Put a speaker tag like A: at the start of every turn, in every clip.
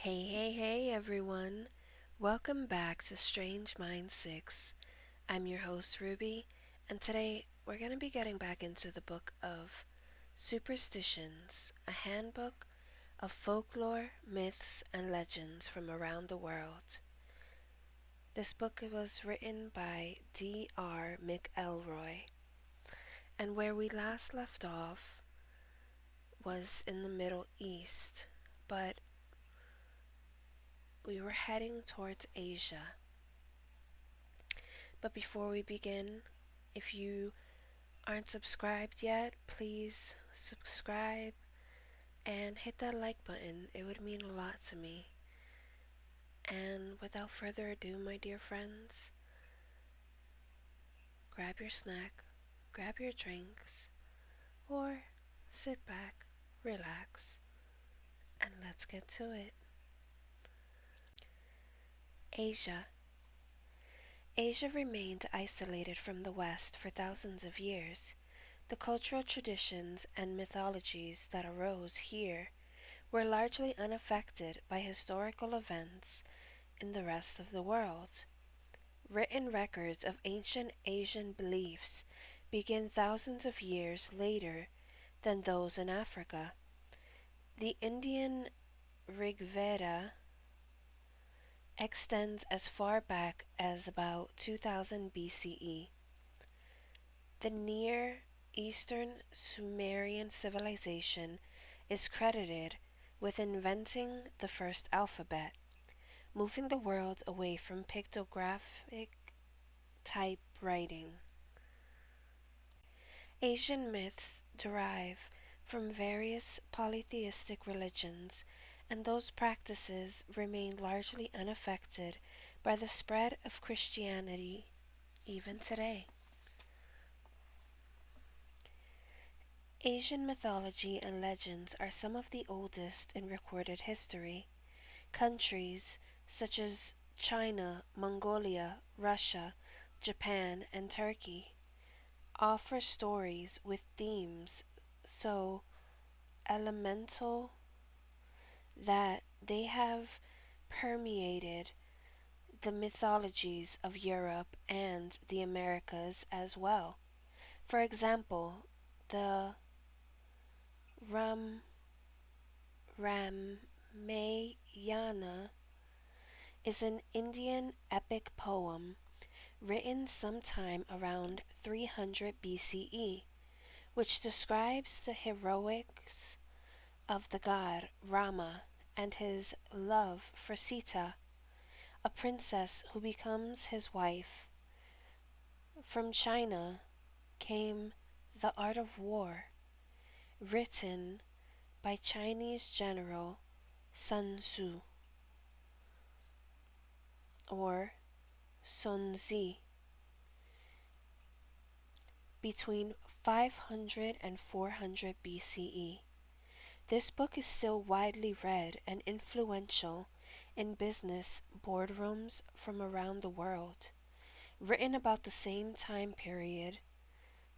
A: Hey everyone. Welcome back to Strange Mind 6. I'm your host Ruby, and today we're going to be getting back into the book of Superstitions, a handbook of folklore, myths, and legends from around the world. This book was written by D.R. McElroy, and where we last left off was in the Middle East, but we were heading towards Asia. But before we begin, if you aren't subscribed yet, please subscribe and hit that like button. It would mean a lot to me. And without further ado, my dear friends, grab your snack, grab your drinks, or sit back, relax, and let's get to it. Asia. Asia remained isolated from the West for thousands of years. The cultural traditions and mythologies that arose here were largely unaffected by historical events in the rest of the world. Written records of ancient Asian beliefs begin thousands of years later than those in Africa. The Indian Rigveda extends as far back as about 2000 BCE. The Near Eastern Sumerian civilization is credited with inventing the first alphabet, moving the world away from pictographic typewriting. Asian myths derive from various polytheistic religions, and those practices remain largely unaffected by the spread of Christianity even today. Asian mythology and legends are some of the oldest in recorded history. Countries such as China, Mongolia, Russia, Japan, and Turkey offer stories with themes so elemental that they have permeated the mythologies of Europe and the Americas as well. For example, the Ramayana is an Indian epic poem written sometime around 300 BCE, which describes the heroics of the god Rama and his love for Sita, a princess who becomes his wife. From China came The Art of War, written by Chinese general Sun Tzu, or Sun Zi, between 500 and 400 BCE. This book is still widely read and influential in business boardrooms from around the world. Written about the same time period,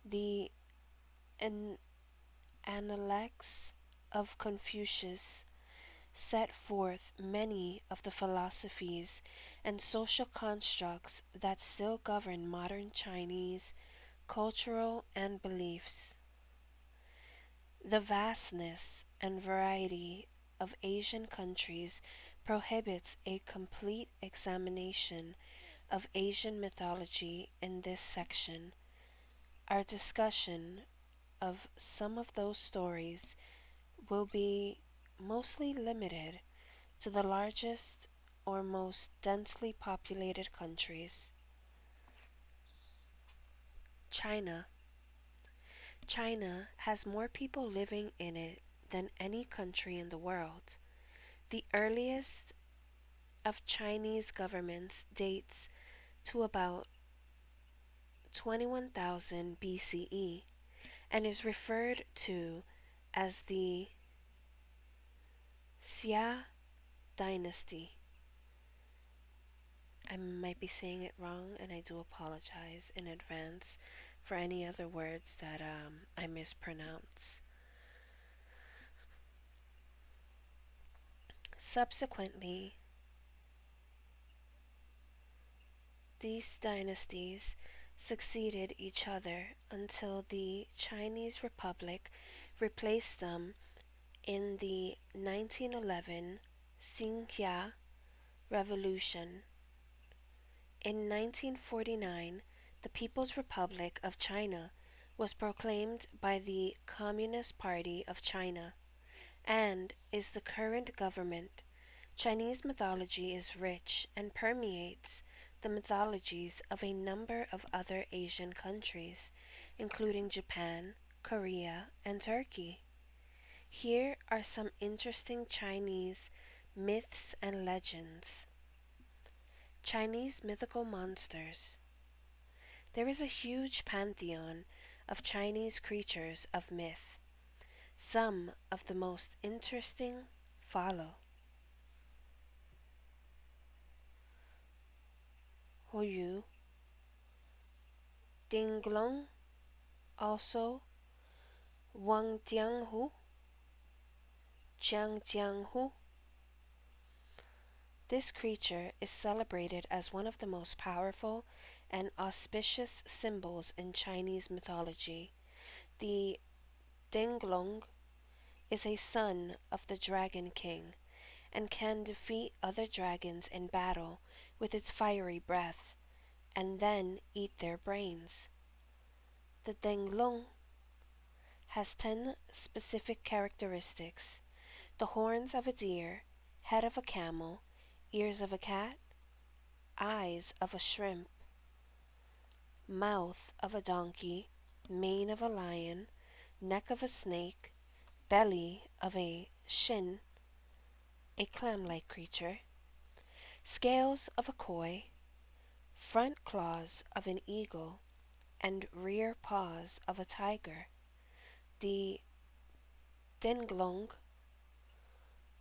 A: the Analects of Confucius set forth many of the philosophies and social constructs that still govern modern Chinese cultural and beliefs. The vastness and variety of Asian countries prohibits a complete examination of Asian mythology in this section. Our discussion of some of those stories will be mostly limited to the largest or most densely populated countries. China. China has more people living in it than any country in the world. The earliest of Chinese governments dates to about 21,000 BCE and is referred to as the Xia dynasty. I might be saying it wrong, and I do apologize in advance for any other words that I mispronounce. Subsequently, these dynasties succeeded each other until the Chinese Republic replaced them in the 1911 Xinhua Revolution. In 1949, the People's Republic of China was proclaimed by the Communist Party of China and is the current government. Chinese mythology is rich and permeates the mythologies of a number of other Asian countries, including Japan, Korea, and Turkey. Here are some interesting Chinese myths and legends. Chinese mythical monsters. There is a huge pantheon of Chinese creatures of myth. Some of the most interesting follow. Hoyu, Dinglong, also Wangjianghu, Jiangjianghu. This creature is celebrated as one of the most powerful and auspicious symbols in Chinese mythology. The Dinglong is a son of the Dragon King and can defeat other dragons in battle with its fiery breath and then eat their brains. The Dinglong has 10 specific characteristics: the horns of a deer, head of a camel, ears of a cat, eyes of a shrimp, mouth of a donkey, mane of a lion, neck of a snake, belly of a shin, a clam-like creature, scales of a koi, front claws of an eagle, and rear paws of a tiger. The Dinglong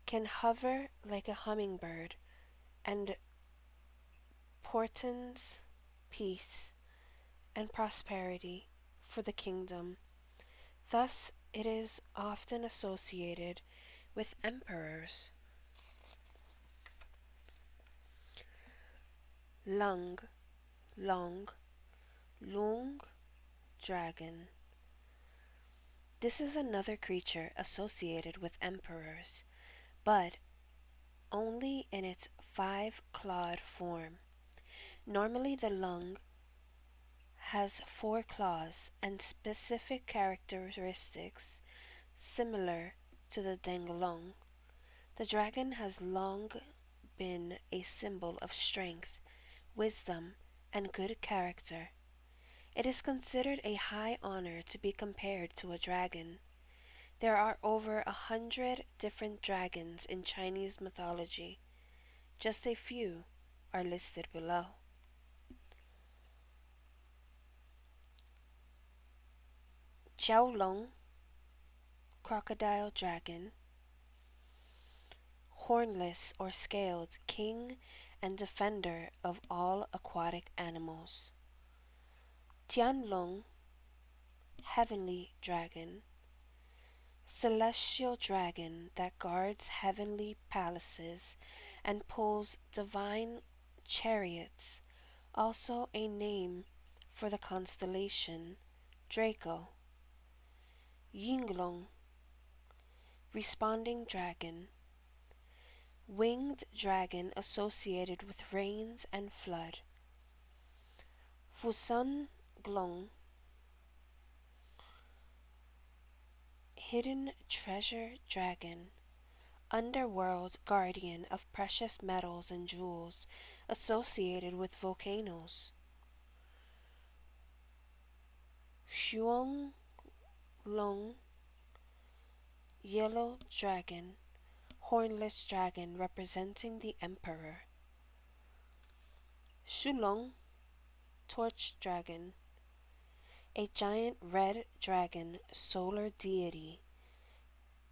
A: can hover like a hummingbird and portends peace and prosperity for the kingdom. Thus, it is often associated with emperors. Lung, long, lung, dragon. This is another creature associated with emperors, but only in its 5-clawed form. Normally, the lung has 4 claws and specific characteristics similar to the Denglong. The dragon has long been a symbol of strength, wisdom, and good character. It is considered a high honor to be compared to a dragon. There are over 100 different dragons in Chinese mythology. Just a few are listed below. Jiaolong, crocodile dragon. Hornless or scaled, king and defender of all aquatic animals. Tianlong, heavenly dragon. Celestial dragon that guards heavenly palaces and pulls divine chariots, also a name for the constellation Draco. Yinglong, responding dragon. Winged dragon associated with rains and flood. Fusun Glong, hidden treasure dragon, underworld guardian of precious metals and jewels associated with volcanoes. Huang Long, yellow dragon, hornless dragon representing the emperor. Shulong, torch dragon, a giant red dragon solar deity.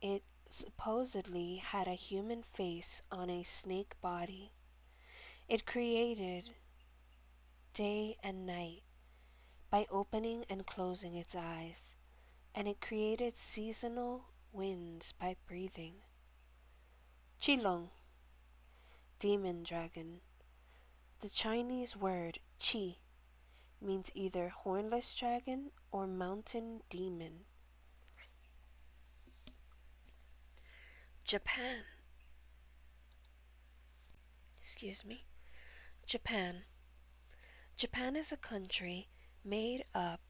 A: It supposedly had a human face on a snake body. It created day and night by opening and closing its eyes, and it created seasonal winds by breathing. Qilong, demon dragon. The Chinese word qi means either hornless dragon or mountain demon. Japan. Excuse me. Japan. Japan is a country made up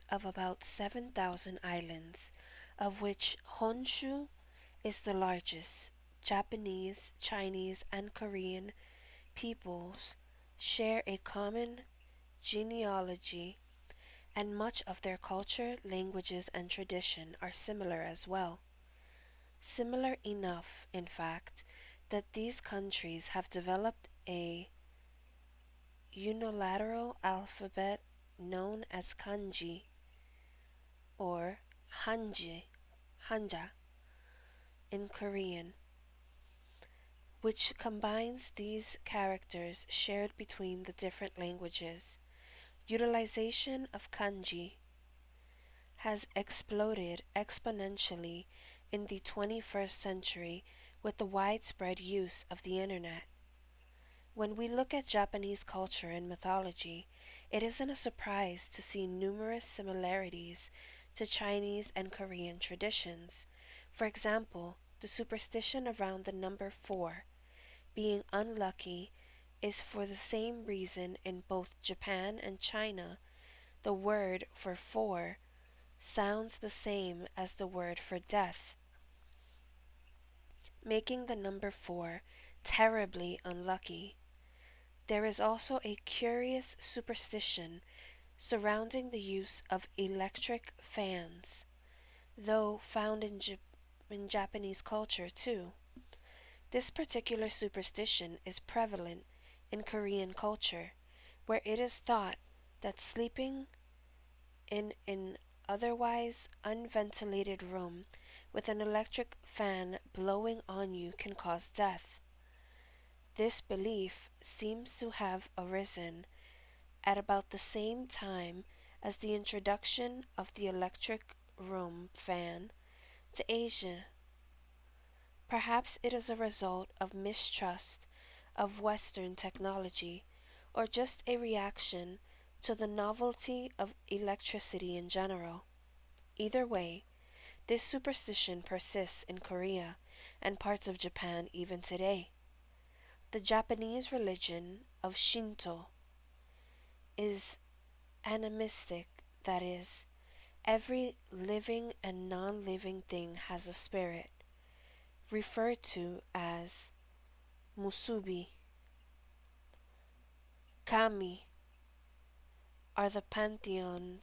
A: of about 7,000 islands, of which Honshu is the largest. Japanese, Chinese, and Korean peoples share a common genealogy, and much of their culture, languages, and tradition are similar as well. Similar enough, in fact, that these countries have developed a unilateral alphabet known as kanji or hanja in Korean, which combines these characters shared between the different languages. Utilization of kanji has exploded exponentially in the 21st century with the widespread use of the internet. When we look at Japanese culture and mythology, it isn't a surprise to see numerous similarities to Chinese and Korean traditions. For example, the superstition around the number 4 being unlucky is for the same reason in both Japan and China. The word for 4 sounds the same as the word for death, making the number 4 terribly unlucky. There is also a curious superstition surrounding the use of electric fans, though found in Japanese culture too. This particular superstition is prevalent in Korean culture, where it is thought that sleeping in an otherwise unventilated room with an electric fan blowing on you can cause death. This belief seems to have arisen at about the same time as the introduction of the electric room fan to Asia. Perhaps it is a result of mistrust of Western technology, or just a reaction to the novelty of electricity in general. Either way, this superstition persists in Korea and parts of Japan even today. The Japanese religion of Shinto is animistic, that is, every living and non-living thing has a spirit, referred to as musubi. Kami are the pantheon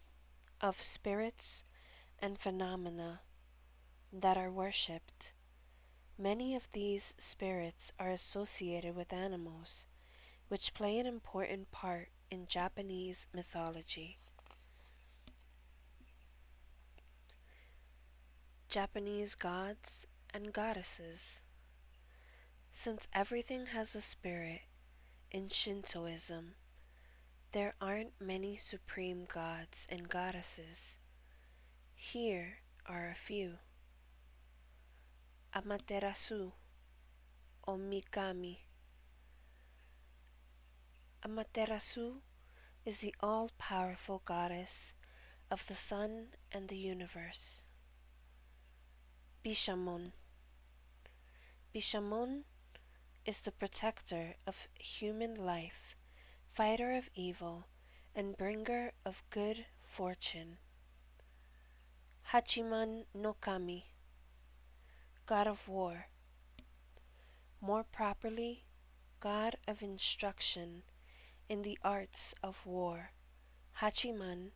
A: of spirits and phenomena that are worshipped. Many of these spirits are associated with animals, which play an important part in Japanese mythology. Japanese gods and goddesses. Since everything has a spirit in Shintoism, there aren't many supreme gods and goddesses. Here are a few. Amaterasu-Omikami. Amaterasu is the all-powerful goddess of the sun and the universe. Bishamon. Bishamon is the protector of human life, fighter of evil, and bringer of good fortune. Hachiman no Kami, god of war. More properly, god of instruction in the arts of war. Hachiman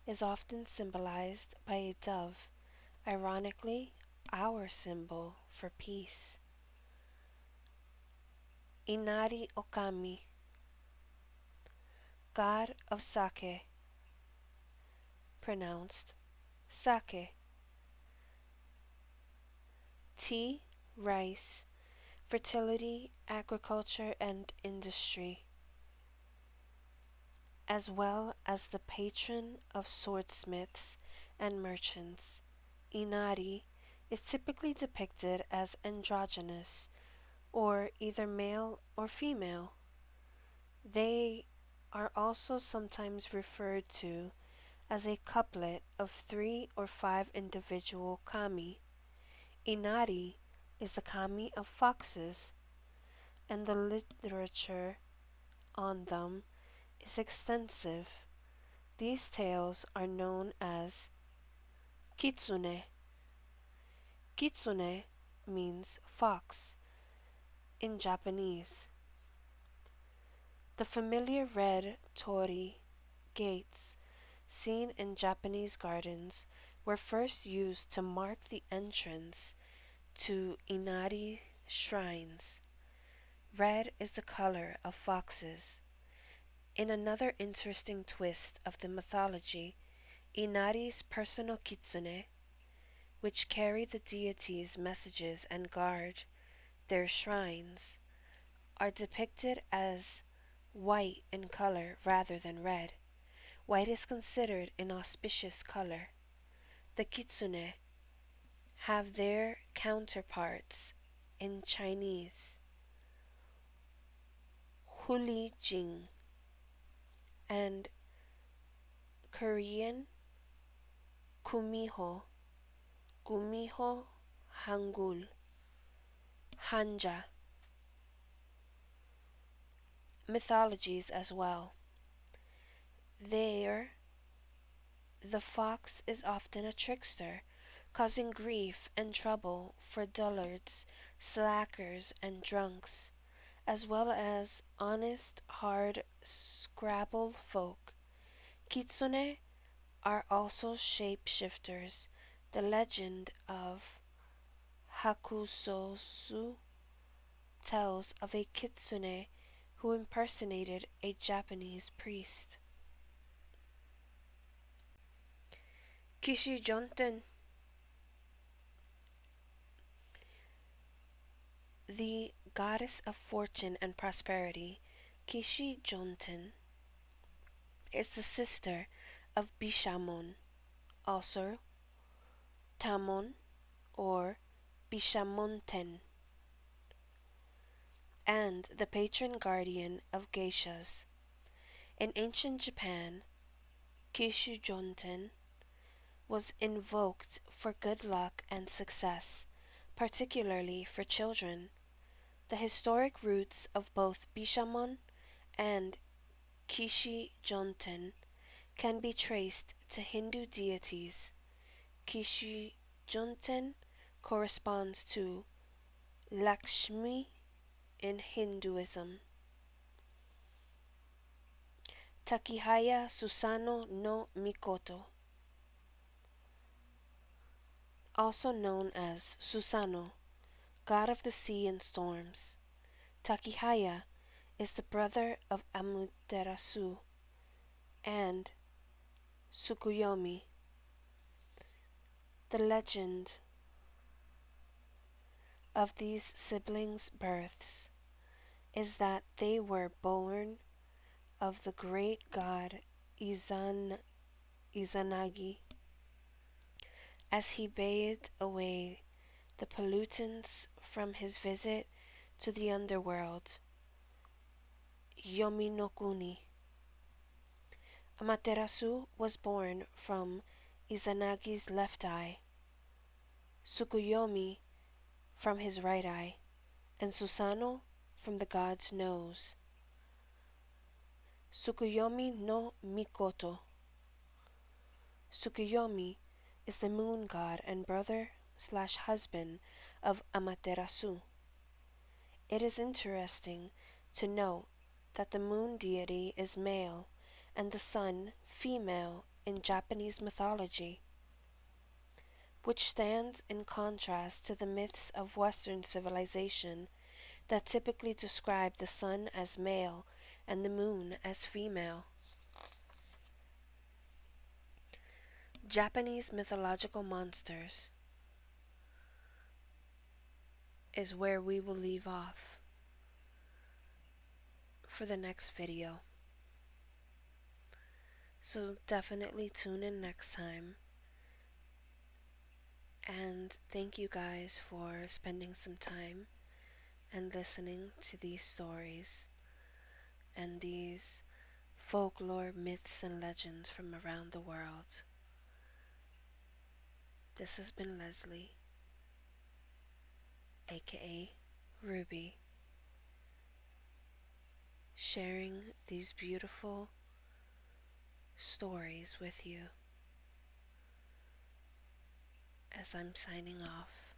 A: is often symbolized by a dove, ironically, our symbol for peace. Inari Okami, god of sake, pronounced sake. Tea, rice, fertility, agriculture, and industry, as well as the patron of swordsmiths and merchants. Inari is typically depicted as androgynous, or either male or female. They are also sometimes referred to as a couplet of 3 or 5 individual kami. Inari is the kami of foxes, and the literature on them is extensive. These tales are known as kitsune. Kitsune means fox in Japanese. The familiar red torii gates seen in Japanese gardens were first used to mark the entrance to Inari shrines. Red is the color of foxes. In another interesting twist of the mythology, Inari's personal kitsune, which carry the deity's messages and guard their shrines, are depicted as white in color rather than red. White is considered an auspicious color. The kitsune have their counterparts in Chinese, huli jing, and Korean, kumiho, gumiho, hangul, hanja, mythologies as well. There, the fox is often a trickster, causing grief and trouble for dullards, slackers, and drunks, as well as honest, hard, scrabble folk. Kitsune are also shapeshifters. The legend of Hakusosu tells of a kitsune who impersonated a Japanese priest. Kishijonten, the goddess of fortune and prosperity. Kishijonten is the sister of Bishamon, also Tamon or Bishamonten, and the patron guardian of geishas. In ancient Japan, Kishijonten was invoked for good luck and success, particularly for children. The historic roots of both Bishamon and Kishijonten can be traced to Hindu deities. Kishijonten corresponds to Lakshmi in Hinduism. Takihaya Susanoo-no-Mikoto, also known as Susanoo, god of the sea and storms. Takihaya is the brother of Amaterasu and Tsukuyomi. The legend of these siblings' births is that they were born of the great god Izanagi as he bathed away the pollutants from his visit to the underworld, Yomi no Kuni. Amaterasu was born from Izanagi's left eye, Tsukuyomi from his right eye, and Susanoo from the god's nose. Tsukuyomi-No-Mikoto. Tsukuyomi is the moon god and brother/husband of Amaterasu. It is interesting to note that the moon deity is male and the sun female in Japanese mythology, which stands in contrast to the myths of Western civilization that typically describe the sun as male and the moon as female. Japanese mythological monsters is where we will leave off for the next video. So definitely tune in next time. And thank you guys for spending some time and listening to these stories and these folklore myths and legends from around the world. This has been Leslie, aka Ruby, sharing these beautiful stories with you as I'm signing off.